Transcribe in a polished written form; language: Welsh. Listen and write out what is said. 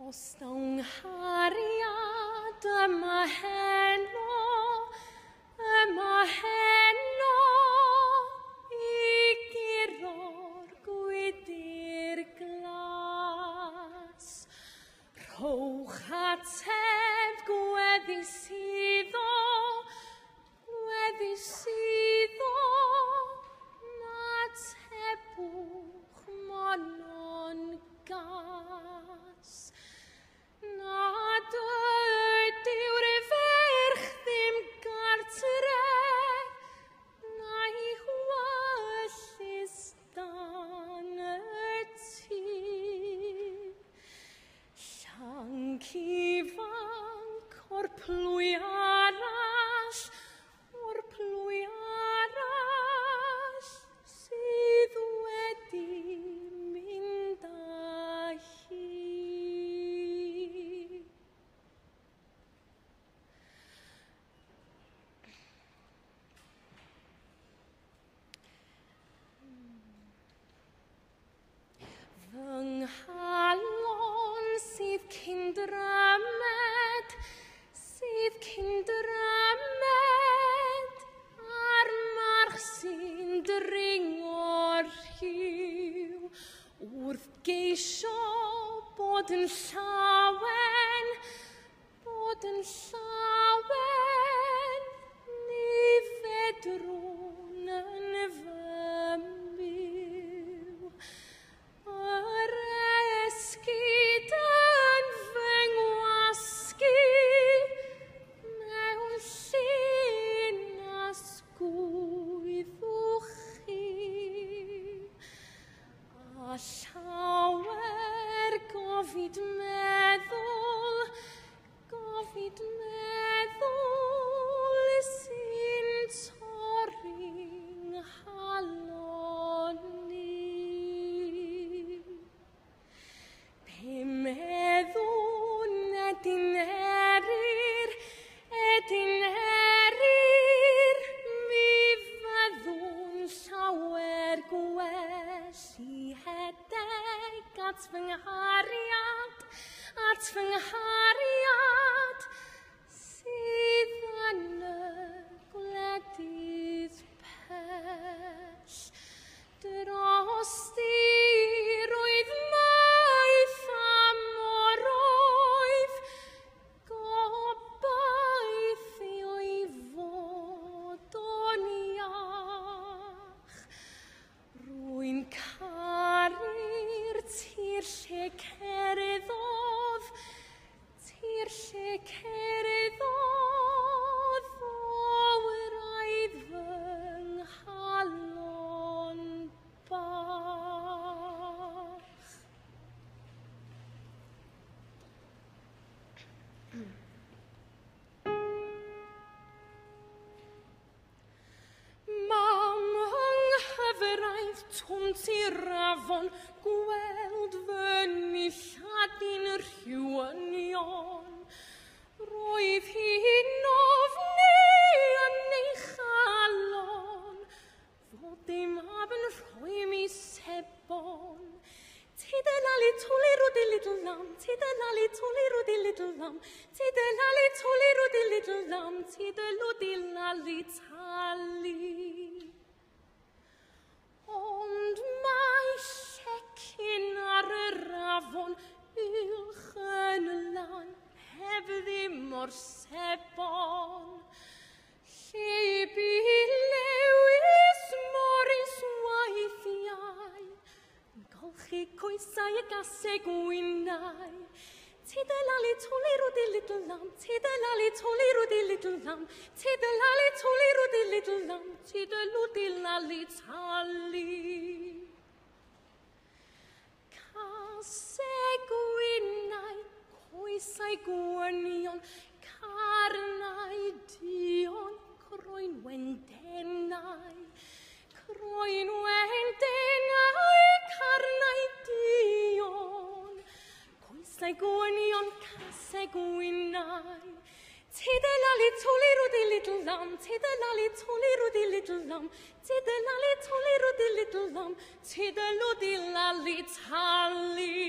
Os dawn hariad yma heno I guro'r gwydr glas. Rhowch ateb gweddis iddo, natebwch monon gas. Nad ydyw'r ferch ddim gartre, na'i hwyllus dan y tŷ. Llanc ifanc o'r plwy arall, sydd wedi mynd â hi. Fy nghalon sydd cyn drymed, a'r march sy'n dringo'r rhyw, wrth geisio bod yn llawen, ni fedrwn yn fy myw. Yr esgid yn fy ngwasgu, mewn llunas gwyddwch chi. A llawer gofid meddwl sy'n torri'n nghalon ni. Pe meddwn edyn erir, mi fyddwn llawer gwell I hedeg at fy nghariad, sydd yn y gwledydd pell. Dros roedd maith a moroedd, gobeithio I fod o'n iach. Rwy'n caru'r tir lle ceriddodd, yr oedd fy nghalon bach. Mam yng twnt i'r afon, gweld fy nillad i'n rhywynion. Roedd hi'n ofni yn ei chalon, fod ei mab yn rhoi mi sebon. Tidelali tuli rudi little lamb, tidelali tuli rudi little lamb, tidelali tuli rudi little lamb, tideludi lali tali. Ond mae llecyn ar yr afon uwch yn y lan, heb ddim o'r sebon. Lle bu Lewis Morris waithiau, golchi coesau y gasau gwynau. Tidelali tuli rudi little lamb, tidelali tuli rudi little lamb, tidelali tuli rudi little lamb, tideludi lali tali. Casau gwynau, coesau gwynion, carnau dion, croen wendenau, carnau dion, coesau gwynion, casau gwynau. Tidelali tuli rudi little lamb, tidelali tuli rudi little lamb, tidelali tuli rudi little lamb, tideludi lali tali.